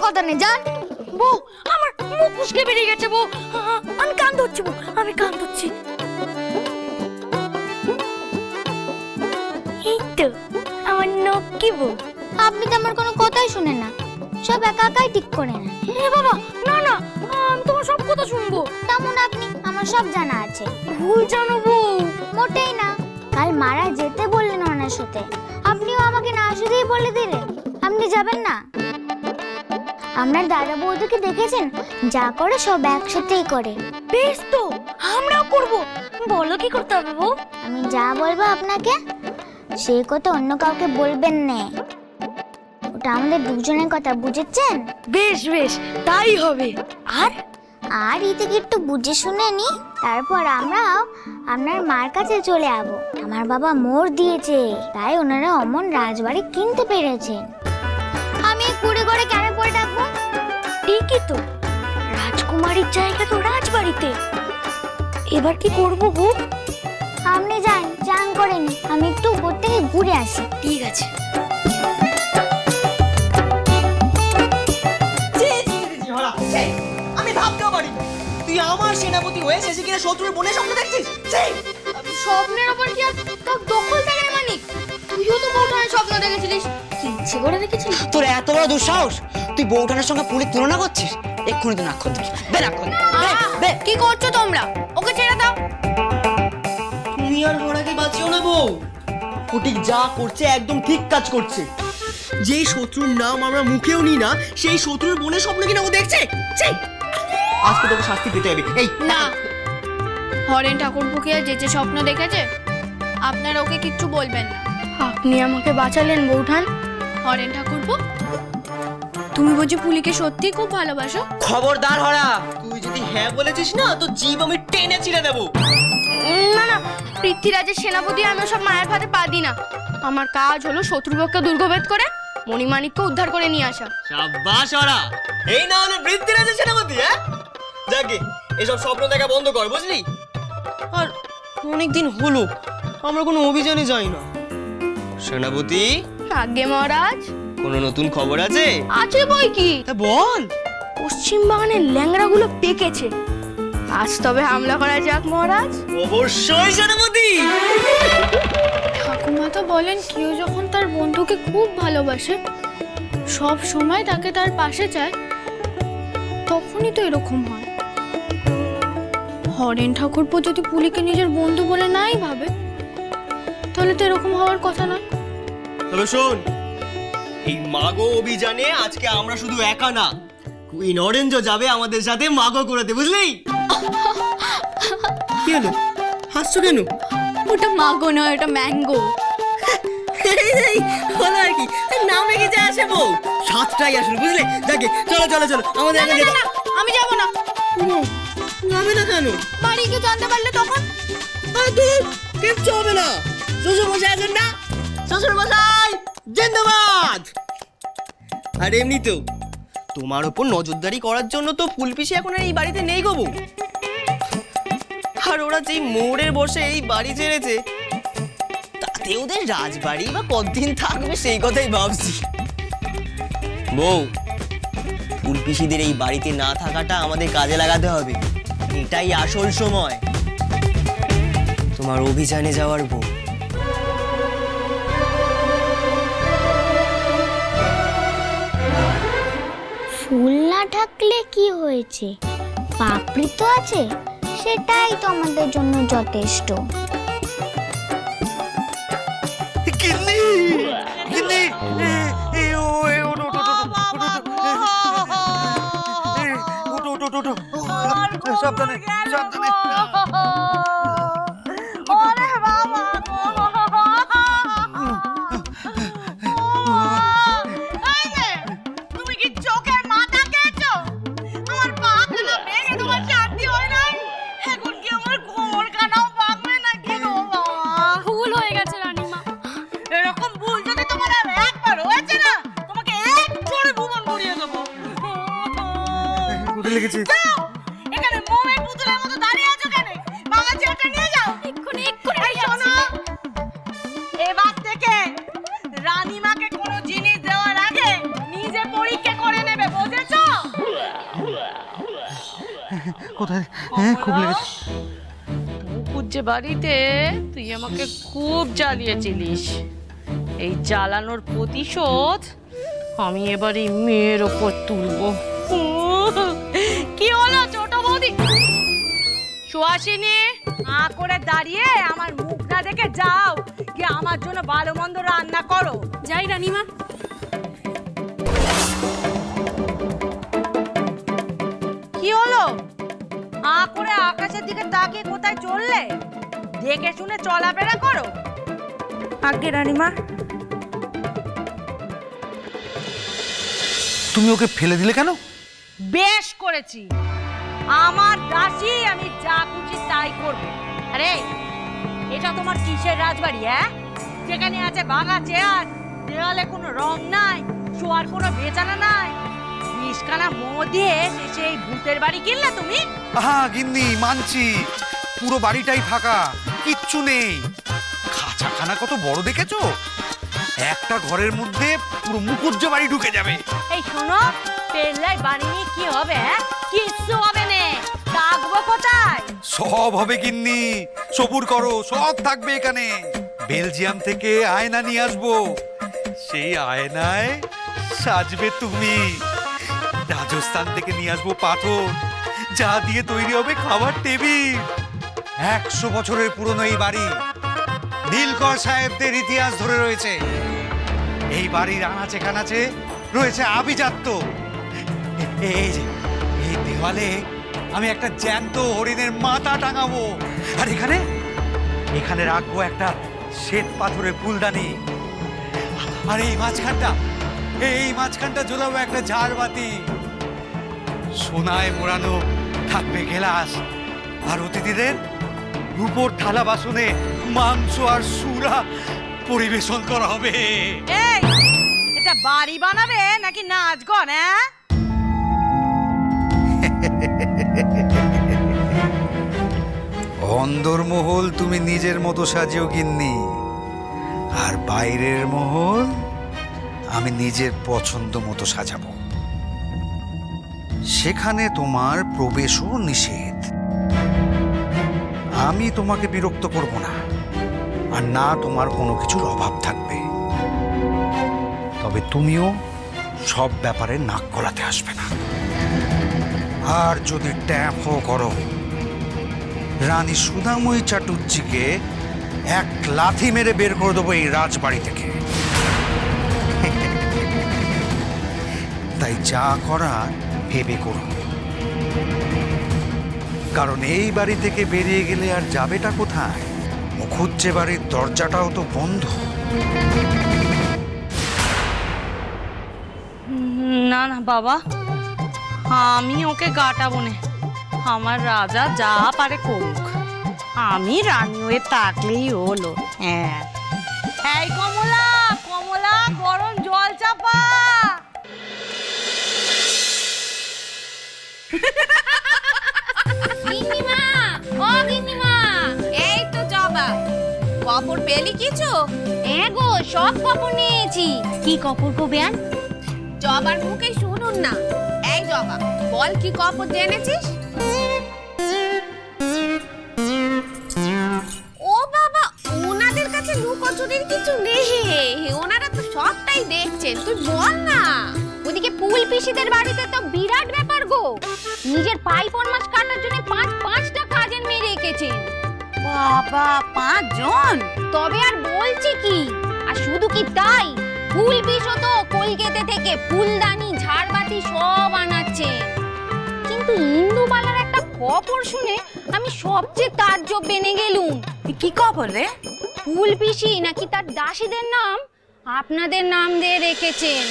কথা নেই, যান। বউ, আমার মুখ উস্কে বেরিয়ে গেছে বউ। আমি কান ধরছি বউ, আমি কান ধরছি। এই তো আমার নক্কি বউ। আপনি তো আমার কোনো কথাই শুনেন না, সব একা একাই ঠিক করে নেন। এ বাবা, না না, আমি তোমার সব কথা শুনবো। তেমন আপনি, আমার সব জানা আছে। ভুল জানো বউ। মোটেই না। কাল মারা যেতে বললেন ওনার সাথে, আপনিও আমাকে না শুধুই বলে দিলেন আপনি যাবেন না। আপনার দাদা বৌদিকে দেখেছেন, যা করে সব একসাথেই করে। বেশ তো, আমরাও করব। বলো কি করতে হবে বউ? আমি যা বলবো আপনাকে, সে কথা অন্য কাউকে বলবেন না। ওটা আমাদের দুজনের কথা, বুঝেছেন? বেশ বেশ, তাই হবে। আর আর ইতিকে একটু বুঝে শুনে নি, তারপর আমরাও আপনার মার কাছে চলে যাবো। আমার বাবা মোড় দিয়েছে, তাই ওনারা অমন রাজবাড়ি কিনতে পেরেছেন। আমি কুড়ে করে কেন পড়ে থাকবো? ঠিকই তো, রাজকুমারীর জায়গা তো রাজবাড়িতে। এবার কি করবো বউ? আপনি যান, চান করে নি, আমি একটু উপর থেকে ঘুরে আসি। ঠিক আছে। আমি ভাবতেও পারি না তুই আমার সেনাপতি হয়ে শেষে কিনা শত্রুর বোনের স্বপ্ন দেখছিস। স্বপ্নের ওপর কি আর তোর দখল থাকে মানিক? তুইও তো বউঠানের স্বপ্ন দেখেছিলিস, কি ইচ্ছে করে দেখেছিলিস? তোর এত বড় দুঃসাহস, তুই বউটানের সঙ্গে পুলির তুলনা করছিস? এক্ষুনি তুই নাক্ষর দিবি। দে নাক্ষর দে। কি করছো তোমরা? ওকে ছেড়ে দাও। তুমি আর ঘোড়াকে বাঁচিও না বউ। ফটিক যা করছে একদম ঠিক কাজ করছে। যেই শত্রুর নাম আমরা মুখেও নি না, সেই শত্রুর বোনের স্বপ্ন কিনা ও দেখছে। আজকে তোকে শাস্তি পেতে হবে। এই না, হরেন ঠাকুরপুকে যে যে স্বপ্ন দেখেছে আপনারা ওকে কিচ্ছু বলবেন না। আপনি আমাকে বাঁচালেন বউঠান। হরেন ঠাকুরপো, তুমি বুঝি পুলিকে সত্যি খুব ভালোবাসো? খবরদার হরা, তুই যদি হ্যাঁ বলেছিস না তো জীব আমি টেনে ছিঁড়ে দেবো। না না, পৃথ্বীরাজের সেনাপতি আমি সব মায়ের ফাঁদে পা দিই না। আমার কাজ হলো শত্রুপক্ষকে দুর্গভেদ করে মণিমাণিককে উদ্ধার করে নিয়ে আসা। সাব্বাস হরা, এই না হলে পৃথ্বীরাজের সেনাপতি। হ্যাঁ যাকে এসব স্বপ্ন দেখা বন্ধ কর, বুঝলি? আর অনেকদিন হলো আমরা কোনো অভিযানে যাই না। সেনাপতি, আগে মহারাজ, কোনো নতুন খবর আছে? আছে বই কি। তা বল। পশ্চিম বাগানের ল্যাংড়াগুলো পেকেছে, আজ তবে হামলা করা যাক মহারাজ। অবশ্যই সেনাপতি। ঠাকুমা তো বলেন কেউ যখন তার বন্ধুকে খুব ভালোবাসে, সব সময় তাকে তার পাশে চায়, তখনই তো এরকম হয়। হরেন ঠাকুরপো যদি পুলিকে নিজের বন্ধু বলে নাই ভাবে, তাহলে তো এরকম হওয়ার কথা নয়। তবে শোন, এই মাগো অভিযানে আজকে আমরা শুধু একা না, কুইন অরেঞ্জও যাবে আমাদের সাথে মাগো করাতে, বুঝলি? কি হলো, হাসছো কেন? ওটা মাগো নয়, ওটা ম্যাঙ্গো। হলো আর কি, নাম রেখে যা আসে বউ, সাতটাই আসল, বুঝলে? যাকে চলো চলো চলো, আমাদের আগে যেতে। আমি যাবো না। যাবে না কেন? বাড়ি কেউ জানতে পারলে তখন? কিচ্ছু হবে না। শ্বশুর মশাই আছেন না? শ্বশুর মশাই জিন্দাবাদ। আর এমনিতেও তোমার ওপর নজরদারি করার জন্য তো ফুলপিসি এখন আর এই বাড়িতে নেই গো বউ। আর ওরা যেই মোড়ে বসে এই বাড়ি ছেড়েছে, তাতে ওদের রাজবাড়ি বা কতদিন থাকবে সেই কথাই ভাবছি। বউ, ফুলপিসিদের এই বাড়িতে না থাকাটা আমাদের কাজে লাগাতে হবে। এটাই আসল সময় তোমার অভিযানে যাওয়ার বউ। ফুল না ঢাকলে কি হয়েছে, পাপড়ি তো আছে, সেটাই তো আমাদের জন্য যথেষ্ট। সাবধানে সাবধানে। তুমি কি চোখের মাথা খেয়েছো? আমার পা খানা ভেঙে তোমার শান্তি হয় নাই? এখন কি আমার কোমর কানাও ভাঙবে নাকি গো বাবা? ভুল হয়ে গেছে রানীমা। এরকম ভুল যদি তোমার আর একবার হয়েছে না, তোমাকে এক চড়ে ভুবন করিয়ে দেবো। কোথায় লেগেছে? যাও, এখানে মোমের পুতুলের মতো দাঁড়িয়ে আছো কেন? ভাঙা চেয়ার কোথায়? হ্যাঁ, খুব লেগেছে। মুকুজ্জে বাড়িতে তুই আমাকে খুব জ্বালিয়েছিলিস, এই জ্বালানোর প্রতিশোধ আমি এবার এই মেয়ের ওপর তুলবো। কি হলো ছোট বৌদি? সুহাসিনী, করে দাঁড়িয়ে আমার মুখ না দেখে যাও, কি আমার জন্য ভালো মন্দ রান্না করো। যাই রানীমা। কি হলো? করে আকাশের দিকে তাকিয়ে কোথায় চললে? দেখে শুনে চলাফেরা করো। আজ্ঞে রানীমা। তুমি ওকে ফেলে দিলে কেন? বেশ করেছি, আমার দাসী, আমি যা খুশি তাই করব। আরে এটা তোমার কিসের রাজবাড়ি? যেখানে আছে ভাঙা চেয়ার, দেওয়ালে কোনো রং নাই, শোয়ার কোনো বেচানা নাই, 20খানা মোমো দিয়ে শেষে এই ভূতের বাড়ি কিনলে তুমি? হ্যাঁ গিন্নি, মানছি, পুরো বাড়িটাই ফাঁকা, কিচ্ছু নেই। খাঁচাখানা কত বড় দেখেছো? একটা ঘরের মধ্যে পুরো মুকুজ্জে বাড়ি ঢুকে যাবে। এই শোনো, পেল্লাই বাড়ি নিয়ে কি হবে? কিচ্ছু হবে না, থাকবো কোথায়? সব হবে গিন্নি, সবুর করো, সব থাকবে এখানে। বেলজিয়াম থেকে আয়না নিয়ে আসবো, সেই আয়নায় সাজবে তুমি। রাজস্থান থেকে নিয়ে আসবো পাথর, যা দিয়ে তৈরি হবে খাবার টেবিল। 100 বছরের পুরনো এই বাড়ি নীলকর সাহেবদের ইতিহাস ধরে রয়েছে। এই বাড়ির আনাচে কানাচে রয়েছে আভিজাত্য। এই যে এই দেওয়ালে আমি একটা জ্যান্ত হরিণের মাথা টাঙাবো, আর এখানে এখানে রাখবো একটা শ্বেত পাথরের ফুলদানি। আর এই মাঝখানটা জ্বলাবো একটা ঝাড়বাতি। সোনায় মোড়ানো থাকবে গেলাস, আর অতিথিদের রূপোর থালা বাসনে মাংস আর সুরা পরিবেশন করা হবে। এই এটা বাড়ি বানাবে নাকি নাচ গান? অন্দরমহল তুমি নিজের মতো সাজিও গিন্নি, আর বাইরের মহল আমি নিজের পছন্দ মতো সাজাবো। সেখানে তোমার প্রবেশও নিষেধ। আমি তোমাকে বিরক্ত করব না, আর না তোমার কোনো কিছুর অভাব থাকবে। তবে তুমিও সব ব্যাপারে নাক গলাতে আসবে না। আর যদি ট্যাপও করো, রানী সুধাময়ী চাটুর্যিকে এক লাথি মেরে বের করে দেবো এই রাজবাড়ি থেকে। তাই যা করার ভেবে করো, কারণ এই বাড়ি থেকে বেরিয়ে গেলে আর যাবেটা কোথায়? মুকুজ্জে বাড়ির দরজাটাও তো বন্ধ। না না বাবা, আমি ওকে গাটাবো না। আমার রাজা যা পারে করুক, আমি রানী হয়ে থাকলেই হলো। এই কমলা, কমলা, গরম জল চাপা। গিন্নিমা, ও গিন্নিমা, এই তো জবা। কাপড় পেলি কিছু? গো, সব কাপড় নিয়েছি। কি কাপড় গো বেয়ান? জবার মুখে শুনুন না। এই জবা, বল কি কাপড় জেনেছিস? ও বাবা, ওনাদের কাছে লুকোচুরির কিছু নেই, ওনারা তো সবটাই দেখছেন। তুই বল না। ওদিকে পুল পিসিদের বাড়িতে তো বিরাট ব্যাপার গো। নিজের পাই ফরমাস কাটার জন্য 5-5টা কাজের মেয়ে রেখেছেন। বাবা, 5 জন? তবে আর বলছি কি, আর শুধু কি তাই, ফুল পিসও তো কলকাতা থেকে ফুলদানি, ঝাড়বাতি সব আনাচ্ছে। কিন্তু ইন্দুবালার একটা খবর শুনে আমি সবচেয়ে তাজ্জব বেনে গেলুম। কি খবর রে? ফুল পিসি নাকি তার দাসীদের নাম আপনাদের নাম দিয়ে রেখেছেন।